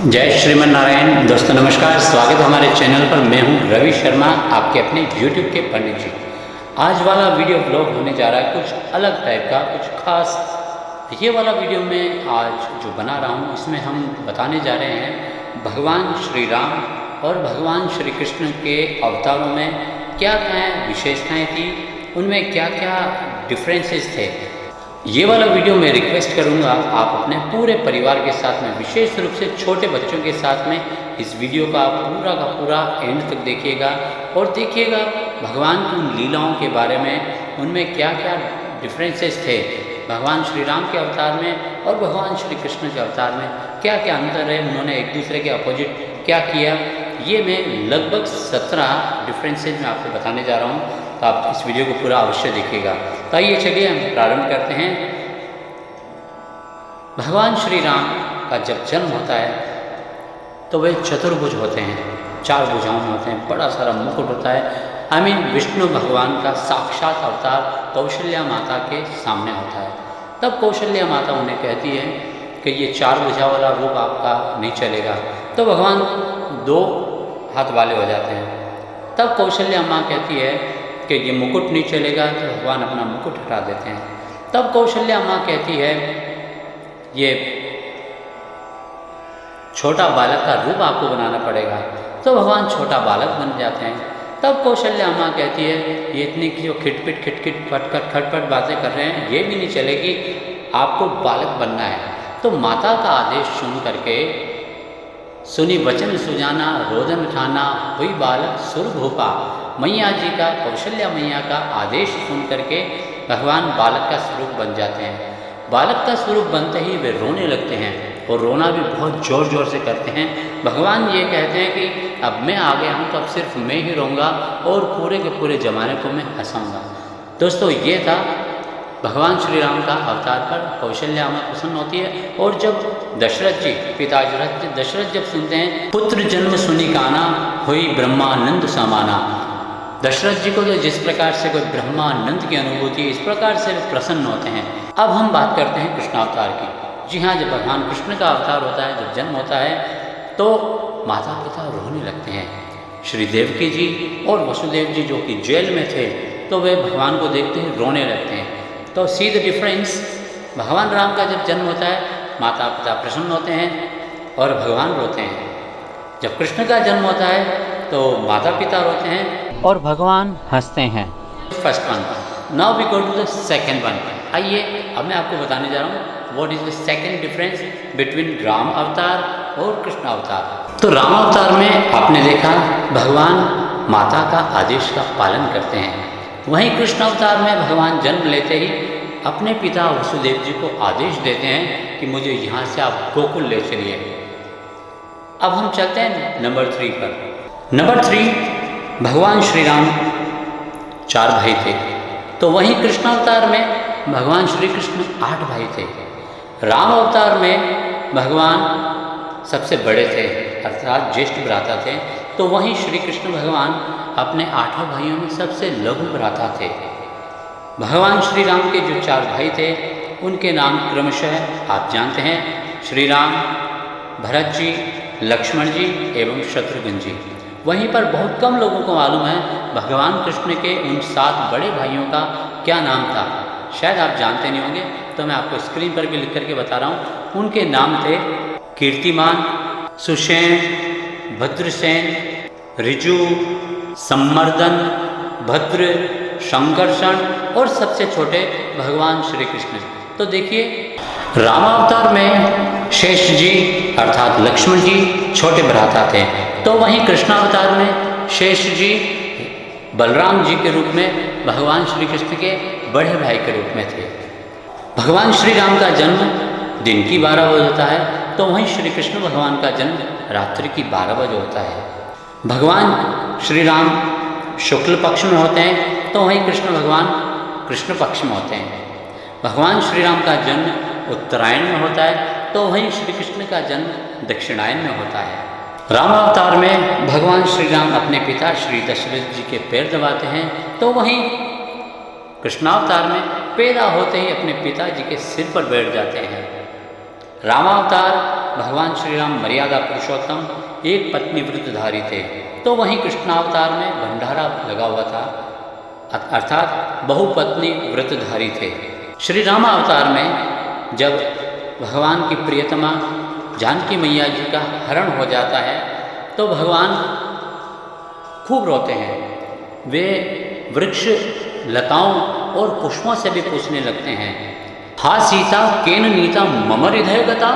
जय श्रीमन नारायण। दोस्तों नमस्कार, स्वागत है हमारे चैनल पर। मैं हूं रवि शर्मा, आपके अपने यूट्यूब के पंडित जी। आज वाला वीडियो ब्लॉग होने जा रहा है कुछ अलग टाइप का, कुछ खास। ये वाला वीडियो में आज जो बना रहा हूं, इसमें हम बताने जा रहे हैं भगवान श्री राम और भगवान श्री कृष्ण के अवतारों में क्या क्या विशेषताएँ थी, उनमें क्या क्या डिफरेंसेस थे। ये वाला वीडियो मैं रिक्वेस्ट करूँगा आप अपने पूरे परिवार के साथ में, विशेष रूप से छोटे बच्चों के साथ में इस वीडियो का पूरा एंड तक देखिएगा और देखिएगा भगवान की उन लीलाओं के बारे में, उनमें क्या क्या डिफरेंसेस थे भगवान श्री राम के अवतार में और भगवान श्री कृष्ण के अवतार में क्या क्या अंतर है, उन्होंने एक दूसरे के अपोजिट क्या किया। ये मैं लगभग 17 डिफरेंसेज में आपको बताने जा रहा हूँ, तो आप इस वीडियो को पूरा अवश्य देखिएगा। तो आइए चलिए हम प्रारंभ करते हैं। भगवान श्री राम का जब जन्म होता है तो वे चतुर्भुज होते हैं, 4 भुजाओं में होते हैं, बड़ा सारा मुकुट होता है। विष्णु भगवान का साक्षात अवतार कौशल्या माता के सामने होता है। तब कौशल्या माता उन्हें कहती है कि ये 4 भुजा वाला रूप आपका नहीं चलेगा। तो भगवान 2 हाथ वाले हो जाते हैं। तब कौशल्या माँ कहती है कि ये मुकुट नहीं चलेगा, तो भगवान अपना मुकुट हटा देते हैं। तब कौशल्या माँ कहती है ये छोटा बालक का रूप आपको बनाना पड़ेगा, तो भगवान छोटा बालक बन जाते हैं। तब कौशल्या माँ कहती है ये इतनी जो खिटपिट खटपट बातें कर रहे हैं, ये भी नहीं चलेगी, आपको बालक बनना है। तो माता का आदेश सुन करके सुनी वचन सुजाना, रोदन ठाना, हुई बालक सुर भूपा। मैया जी का, कौशल्या मैया का आदेश सुन करके भगवान बालक का स्वरूप बन जाते हैं। बालक का स्वरूप बनते ही वे रोने लगते हैं और रोना भी बहुत ज़ोर ज़ोर से करते हैं। भगवान ये कहते हैं कि अब मैं आ गया हूँ तो अब सिर्फ मैं ही रहूँगा और पूरे के पूरे ज़माने को मैं हंसाऊँगा। दोस्तों ये था भगवान श्री राम का अवतार पर कौशल्या माँ प्रसन्न होती है। और जब दशरथ जी, पिता दशरथ जब सुनते हैं पुत्र जन्म सुनी काना, हुई ब्रह्मानंद समाना। दशरथ जी को तो जिस प्रकार से कोई ब्रह्मानंद की अनुभूति, इस प्रकार से प्रसन्न होते हैं। अब हम बात करते हैं कृष्णावतार की। जी हाँ, जब भगवान कृष्ण का अवतार होता है, जब जन्म होता है, तो माता पिता रोने लगते हैं। श्री देवकी जी और वसुदेव जी जो कि जेल में थे, तो वे भगवान को देखते ही रोने लगते हैं। तो सी द डिफरेंस, भगवान राम का जब जन्म होता है माता पिता प्रसन्न होते हैं और भगवान रोते हैं। जब कृष्ण का जन्म होता है तो माता पिता रोते हैं और भगवान हंसते हैं। First one. Now we go to the second one. आइए अब मैं आपको बताने जा रहा हूँ what is the second difference between Ram अवतार और कृष्ण अवतार। तो राम अवतार में आपने देखा भगवान माता का आदेश का पालन करते हैं। वहीं कृष्ण अवतार में भगवान जन्म लेते ही अपने पिता वसुदेव जी को आदेश देते हैं कि मुझे यहाँ से आप गोकुल ले चलिए। अब हम चलते हैं नंबर 3 पर। नंबर 3, भगवान श्री राम 4 भाई थे, तो वहीं कृष्ण अवतार में भगवान श्री कृष्ण 8 भाई थे। राम अवतार में भगवान सबसे बड़े थे, अर्थात ज्येष्ठ भ्राता थे, तो वहीं श्री कृष्ण भगवान अपने 8 भाइयों में सबसे लघु भ्राता थे। भगवान श्री राम के जो 4 भाई थे उनके नाम क्रमशः आप जानते हैं, श्री राम, भरत जी, लक्ष्मण जी एवं शत्रुघ्न जी। वहीं पर बहुत कम लोगों को मालूम है भगवान कृष्ण के उन 7 बड़े भाइयों का क्या नाम था। शायद आप जानते नहीं होंगे, तो मैं आपको स्क्रीन पर भी लिख करके बता रहा हूँ। उनके नाम थे कीर्तिमान, सुषेण, भद्रसेन, ऋजु, सम्मर्दन, भद्र, संकर्षण और सबसे छोटे भगवान श्री कृष्ण। तो देखिए रामावतार में शेष जी अर्थात लक्ष्मण जी छोटे भ्राता थे, तो वहीं कृष्णावतार में शेष जी बलराम जी के रूप में भगवान श्री कृष्ण के बड़े भाई के रूप में थे। भगवान श्री राम का जन्म दिन की 12 बजे होता है, तो वहीं श्री कृष्ण भगवान का जन्म रात्रि की 12 बजे होता है। भगवान श्री राम शुक्ल पक्ष में होते हैं, तो वहीं कृष्ण भगवान कृष्ण पक्ष में होते हैं। भगवान श्री राम का जन्म उत्तरायण में होता है, तो वहीं श्री कृष्ण का जन्म दक्षिणायन में होता है। राम अवतार में भगवान श्री राम अपने पिता श्री दशरथ जी के पैर दबाते हैं, तो वहीं कृष्णावतार में पैदा होते ही अपने पिताजी के सिर पर बैठ जाते हैं। रामावतार भगवान श्री राम मर्यादा पुरुषोत्तम एक पत्नी व्रतधारी थे, तो वहीं कृष्णावतार में भंडारा लगा हुआ था, अर्थात बहुपत्नी व्रतधारी थे। श्री राम अवतार में जब भगवान की प्रियतमा जानकी मैया जी का हरण हो जाता है तो भगवान खूब रोते हैं। वे वृक्ष, लताओं और पुष्पों से भी पूछने लगते हैं, हा सीता केन नीता मम हृदय गता।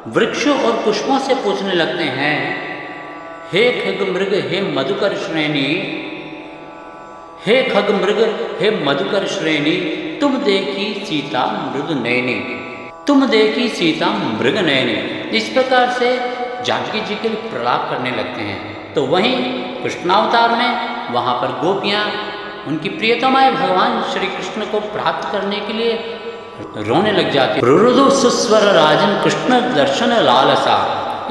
वृक्षों और पुष्पों से पूछने लगते हैं, हे खग मृग हे मधुकर श्रेणी, हे खग मृग हे मधुकर श्रेणी, तुम देखी सीता मृग नयनी, तुम देखी सीता मृग नयनी। इस प्रकार से जानकी जी के लिए प्रलाप करने लगते हैं। तो वहीं कृष्णावतार में वहाँ पर गोपियाँ उनकी प्रियतमाएं भगवान श्री कृष्ण को प्राप्त करने के लिए रोने लग जाती। रुरुदु सुस्वर राजन कृष्ण दर्शन लालसा।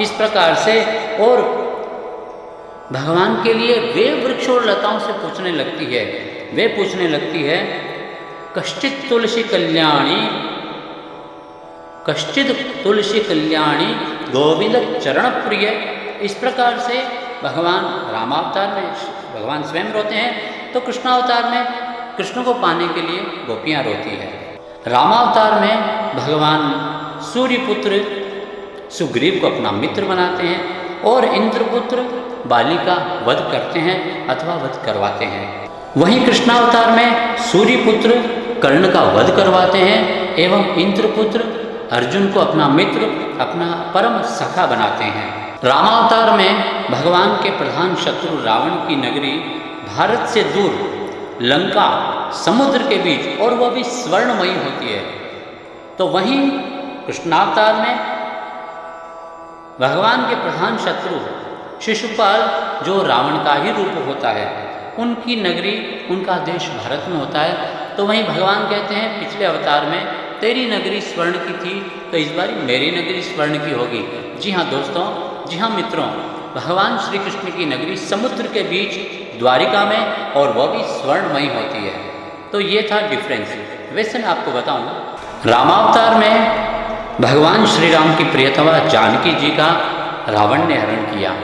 इस प्रकार से और भगवान के लिए वे वृक्ष और लताओं से पूछने लगती है, वे पूछने लगती है, कश्चित तुलसी कल्याणी, कश्चित तुलसी कल्याणी गोविंद चरण प्रिय। इस प्रकार से भगवान रामावतार में भगवान स्वयं रोते हैं, तो कृष्णावतार में कृष्ण को पाने के लिए गोपियाँ रोती है। रामावतार में भगवान सूर्यपुत्र सुग्रीव को अपना मित्र बनाते हैं और इंद्रपुत्र बाली का वध करते हैं अथवा वध करवाते हैं। वहीं कृष्णावतार में सूर्यपुत्र कर्ण का वध करवाते हैं एवं इंद्रपुत्र अर्जुन को अपना मित्र, अपना परम सखा बनाते हैं। रामावतार में भगवान के प्रधान शत्रु रावण की नगरी भारत से दूर लंका समुद्र के बीच, और वह भी स्वर्णमयी होती है। तो वहीं कृष्णावतार में भगवान के प्रधान शत्रु शिशुपाल जो रावण का ही रूप होता है, उनकी नगरी, उनका देश भारत में होता है। तो वहीं भगवान कहते हैं पिछले अवतार में तेरी नगरी स्वर्ण की थी, तो इस बार मेरी नगरी स्वर्ण की होगी। जी हाँ दोस्तों, जी हाँ मित्रों, भगवान श्री कृष्ण की नगरी समुद्र के बीच द्वारिका में, और वह भी स्वर्णमयी होती है। तो ये था डिफरेंस। वैसे मैं आपको बताऊं, रामावतार में भगवान श्री राम की प्रियतमा जानकी जी का रावण ने हरण किया,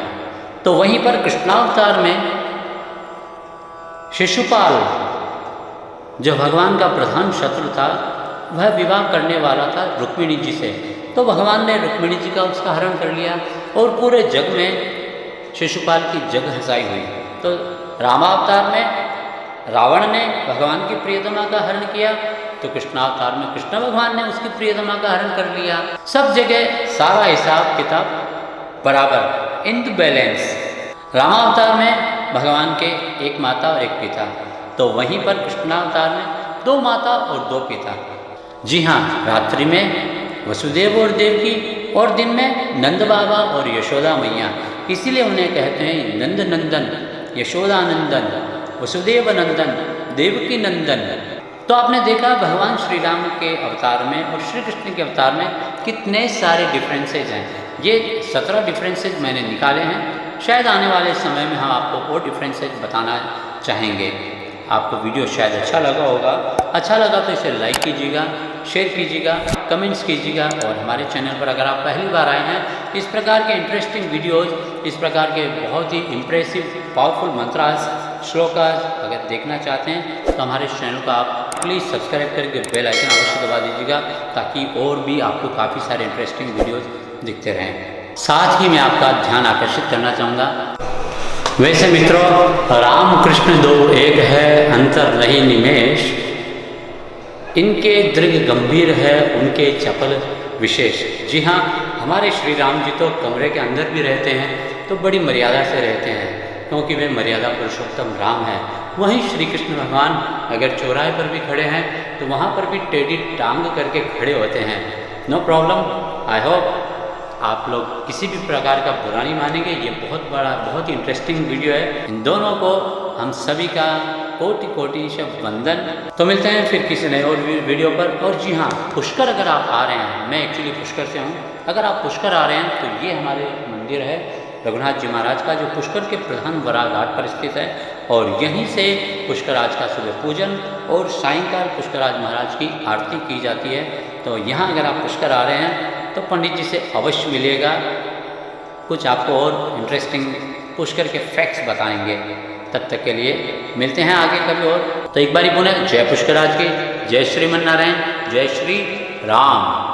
तो वहीं पर कृष्णावतार में शिशुपाल जो भगवान का प्रधान शत्रु था, वह विवाह करने वाला था रुक्मिणी जी से। तो भगवान ने रुक्मिणी जी का उसका हरण कर लिया और पूरे जग में शिशुपाल की जग हंसाई हुई। तो रामावतार में रावण ने भगवान की प्रियतमा का हरण किया, तो कृष्णावतार में कृष्ण भगवान ने उसकी प्रियतमा का हरण कर लिया। सब जगह सारा हिसाब किताब बराबर, इन द बैलेंस। रामावतार में भगवान के एक माता और एक पिता, तो वहीं पर कृष्णावतार में दो माता और दो पिता। जी हाँ, रात्रि में वसुदेव और देवकी और दिन में नंद बाबा और यशोदा मैया, इसीलिए उन्हें कहते हैं नंद नंदन, यशोदा नंदन, वसुदेव नंदन, देवकी नंदन। तो आपने देखा भगवान श्री राम के अवतार में और श्री कृष्ण के अवतार में कितने सारे डिफरेंसेज हैं। ये 17 डिफरेंसेज मैंने निकाले हैं। शायद आने वाले समय में हम आपको और डिफरेंसेज बताना चाहेंगे। आपको वीडियो शायद अच्छा लगा होगा। अच्छा लगा तो इसे लाइक कीजिएगा, शेयर कीजिएगा, कमेंट्स कीजिएगा, और हमारे चैनल पर अगर आप पहली बार आए हैं, इस प्रकार के इंटरेस्टिंग वीडियोज़, इस प्रकार के बहुत ही इम्प्रेसिव पावरफुल मंत्रास, श्लोकास अगर देखना चाहते हैं तो हमारे चैनल को आप प्लीज़ सब्सक्राइब करके बेल आइकन अवश्य दबा दीजिएगा, ताकि और भी आपको काफ़ी सारे इंटरेस्टिंग वीडियोज़ दिखते रहें। साथ ही मैं आपका ध्यान आकर्षित करना चाहूँगा, वैसे मित्रों, राम कृष्ण दो एक है, अंतर नहीं निमेष, इनके दृढ़ गंभीर है, उनके चपल विशेष। जी हाँ, हमारे श्री राम जी तो कमरे के अंदर भी रहते हैं तो बड़ी मर्यादा से रहते हैं, क्योंकि वे मर्यादा पुरुषोत्तम राम हैं। वहीं श्री कृष्ण भगवान अगर चौराहे पर भी खड़े हैं तो वहाँ पर भी टेढ़ी टांग करके खड़े होते हैं। No problem. आई होप आप लोग किसी भी प्रकार का बुरा नहीं मानेंगे। ये बहुत ही इंटरेस्टिंग वीडियो है। इन दोनों को हम सभी का कोटि कोटि से वंदन। तो मिलते हैं फिर किसी नए और वीडियो पर। और जी हाँ, पुष्कर अगर आप आ रहे हैं, मैं एक्चुअली पुष्कर से हूँ, अगर आप पुष्कर आ रहे हैं तो ये हमारे मंदिर है रघुनाथ जी महाराज का, जो पुष्कर के प्रधान वराह घाट पर स्थित है, और यहीं से पुष्कराज का सुबह पूजन और सायंकाल पुष्कराज महाराज की आरती की जाती है। तो यहाँ अगर आप पुष्कर आ रहे हैं तो पंडित जी से अवश्य मिलिएगा, कुछ आपको और इंटरेस्टिंग पुष्कर के फैक्ट्स बताएंगे। तब तक के लिए मिलते हैं आगे कभी और। तो एक बारी पुनः जय पुष्कर राज की, जय श्रीमन नारायण, जय श्री राम।